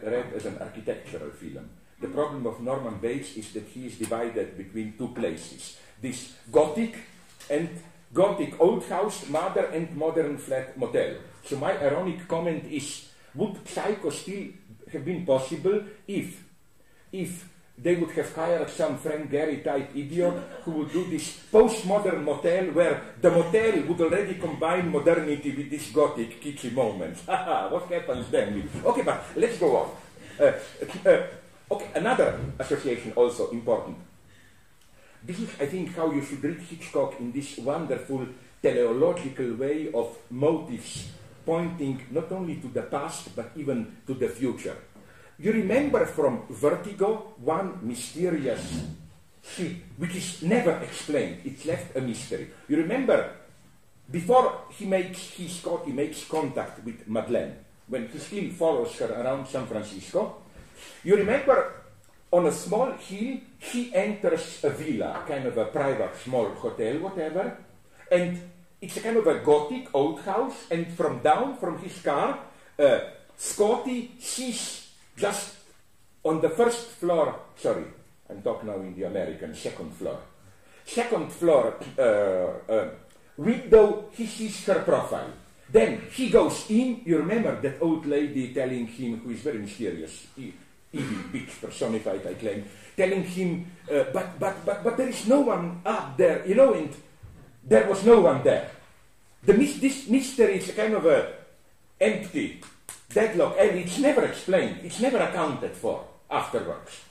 read as an architectural film. The problem of Norman Bates is that he is divided between two places. This Gothic old house, mother and modern flat motel. So my ironic comment is, would Psycho still have been possible if they would have hired some Frank Gehry type idiot who would do this postmodern motel where the motel would already combine modernity with this Gothic kitschy moments. What happens then? Okay, but let's go on. Okay, another association also important. This is, I think, how you should read Hitchcock in this wonderful teleological way of motives pointing not only to the past but even to the future. You remember from Vertigo one mysterious ship which is never explained. It's left a mystery. You remember before he makes contact with Madeleine, when he still follows her around San Francisco. You remember on a small hill, he enters a villa, kind of a private small hotel, whatever, and it's a kind of a Gothic old house, and from his car, Scotty sees just on the first floor, sorry, I'm talking now in the American, second floor window, he sees her profile. Then he goes in, you remember that old lady telling him, who is very mysterious, evil bitch personified, I claim, telling him, but there is no one up there, you know, and there was no one there. This mystery is a kind of a empty deadlock, and it's never explained, it's never accounted for afterwards.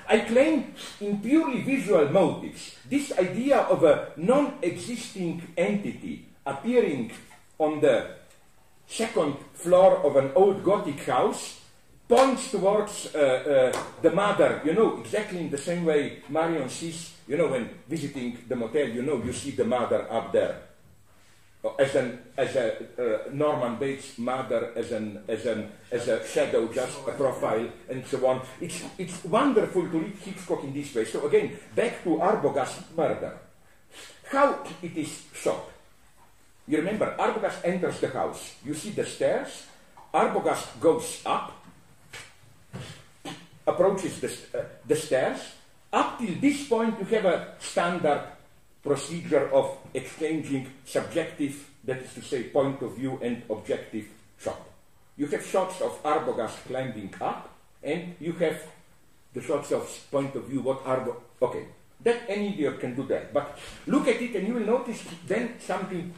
I claim in purely visual motives, this idea of a non-existing entity appearing on the second floor of an old Gothic house points towards the mother, you know, exactly in the same way Marion sees, you know, when visiting the motel, you know, you see the mother up there. As a Norman Bates mother, as a shadow, just a profile, and so on. It's wonderful to read Hitchcock in this way. So again, back to Arbogast's murder. How it is shot. You remember, Arbogast enters the house. You see the stairs. Arbogast goes up, approaches the stairs. Up till this point, you have a standard procedure of exchanging subjective, that is to say, point of view and objective shot. You have shots of Arbogast climbing up, and you have the shots of point of view, okay, that any idiot can do that, but look at it and you will notice then something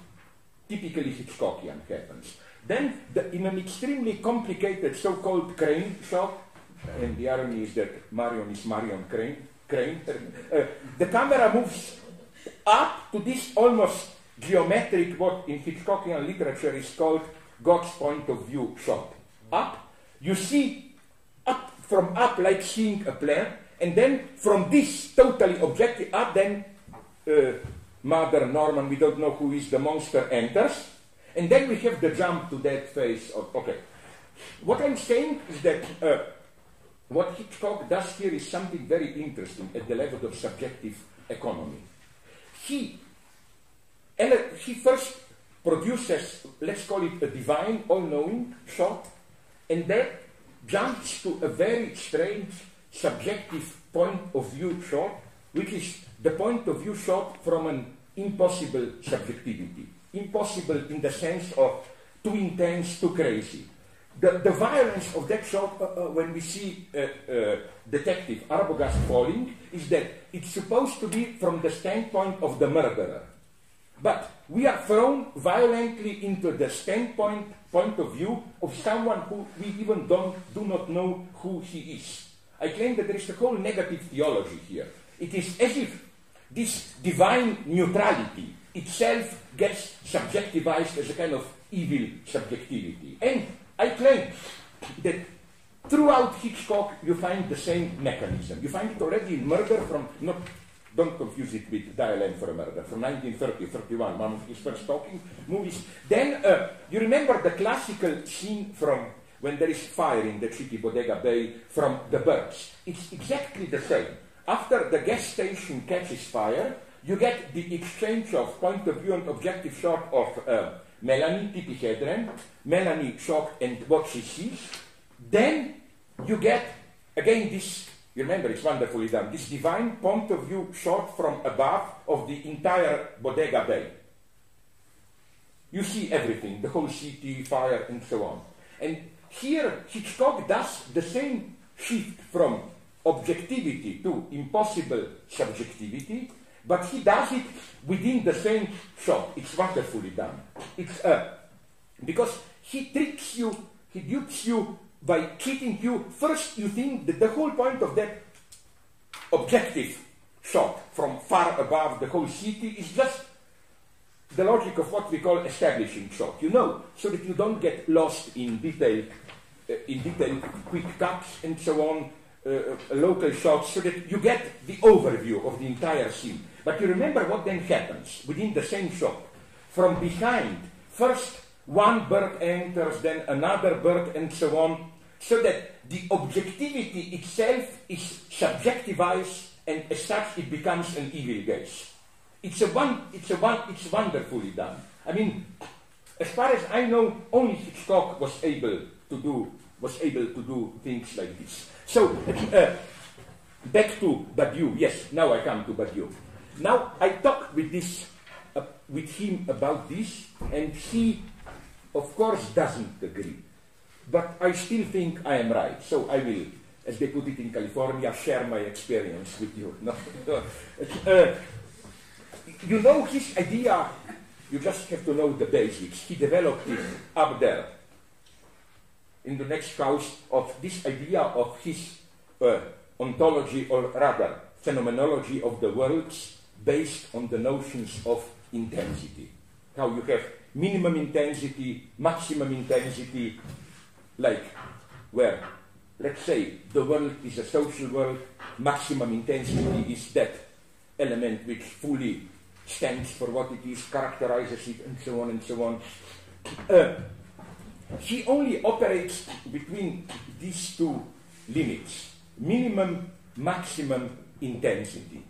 typically Hitchcockian happens. Then, in an extremely complicated so-called crane shot, and the irony is that Marion is Marion Crane, the camera moves up to this almost geometric, what in Hitchcockian literature is called God's point of view shot. Up, you see from up like seeing a plane, and then from this totally objective up, then Mother Norman, we don't know who is the monster, enters, and then we have the jump to that phase of, okay. What I'm saying is that what Hitchcock does here is something very interesting at the level of subjective economy. He first produces, let's call it a divine, all-knowing shot, and then jumps to a very strange subjective point of view shot, which is the point of view shot from an impossible subjectivity. Impossible in the sense of too intense, too crazy. The violence of that shot, when we see Detective Arbogast falling, is that it's supposed to be from the standpoint of the murderer. But we are thrown violently into the point of view of someone who we even do not know who he is. I claim that there is a whole negative theology here. It is as if this divine neutrality itself gets subjectivized as a kind of evil subjectivity. And I claim that throughout Hitchcock you find the same mechanism. You find it already in Murder from, don't confuse it with Dial M for a Murder, from 1930-31, one of his first talking movies. Then you remember the classical scene from when there is fire in the Chiqui Bodega Bay from The Birds. It's exactly the same. After the gas station catches fire, you get the exchange of point of view and objective shot of Melanie, Tippi Hedren, Melanie shocked and what she sees. Then you get, again, this, you remember, it's wonderfully done, this divine point of view shot from above of the entire Bodega Bay. You see everything, the whole city, fire, and so on. And here, Hitchcock does the same shift from objectivity to impossible subjectivity, but he does it within the same shot. It's wonderfully done. It's because he tricks you, he dupes you by cheating you. First, you think that the whole point of that objective shot from far above the whole city is just the logic of what we call establishing shot, you know, so that you don't get lost in detailed quick cuts and so on, local shots, so that you get the overview of the entire scene. But you remember what then happens within the same shot. From behind, first one bird enters, then another bird, and so on, so that the objectivity itself is subjectivized, and as such it becomes an evil gaze. It's wonderfully done. I mean, as far as I know, only Hitchcock was able to do things like this. So back to Badiou. Yes, now I come to Badiou. Now I talked with him about this, and he, of course, doesn't agree. But I still think I am right. So I will, as they put it in California, share my experience with you. No. You know his idea, you just have to know the basics. He developed it up there in the next house of this idea of his ontology, or rather phenomenology of the worlds based on the notions of intensity. How you have minimum intensity, maximum intensity, like where, let's say, the world is a social world, maximum intensity is that element which fully stands for what it is, characterizes it, and so on and so on. He only operates between these two limits, minimum, maximum intensity.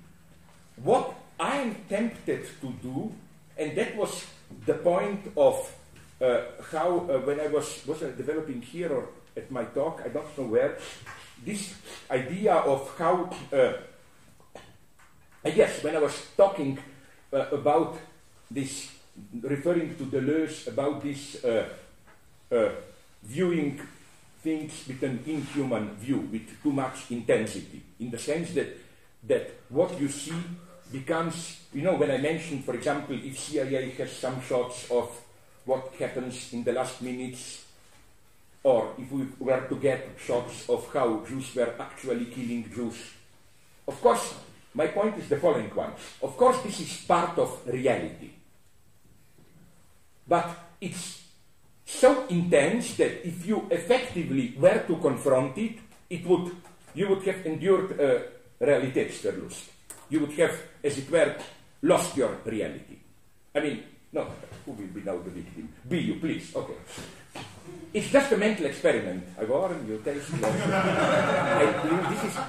What I am tempted to do, and that was the point of how, when I was developing here or at my talk, I don't know where, this idea of how, yes, when I was talking about this, referring to Deleuze, about this viewing things with an inhuman view, with too much intensity, in the sense that what you see becomes, you know, when I mentioned, for example, if CIA has some shots of what happens in the last minutes, or if we were to get shots of how Jews were actually killing Jews, of course, my point is the following one. Of course, this is part of reality. But it's so intense that if you effectively were to confront it, you would have endured Realitätsverlust. You would have, as it were, lost your reality. I mean, no, who will be now the victim? Be you, please. Okay. It's just a mental experiment. I warn you, taste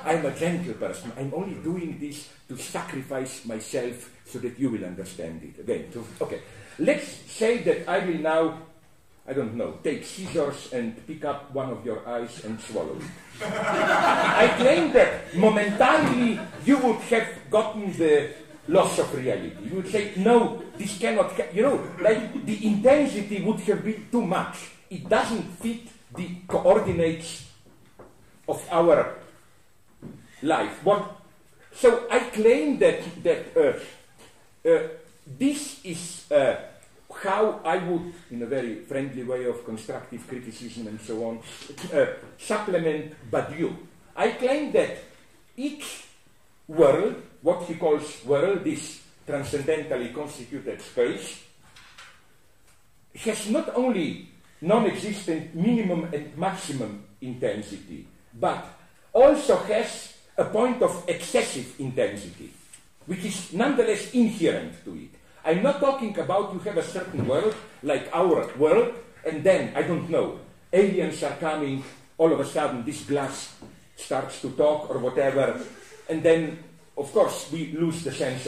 I'm a gentle person. I'm only doing this to sacrifice myself so that you will understand it. Again, okay. Let's say that I will now, I don't know, take scissors and pick up one of your eyes and swallow it. I claim that momentarily you would have gotten the loss of reality. You would say, no, this cannot, like the intensity would have been too much. It doesn't fit the coordinates of our life. So I claim that this is how I would, in a very friendly way of constructive criticism and so on, supplement Badiou. I claim that each world, what he calls world, this transcendentally constituted space, has not only non-existent minimum and maximum intensity, but also has a point of excessive intensity, which is nonetheless inherent to it. I'm not talking about you have a certain world, like our world, and then, I don't know, aliens are coming, all of a sudden this glass starts to talk or whatever, and then, of course, we lose the sense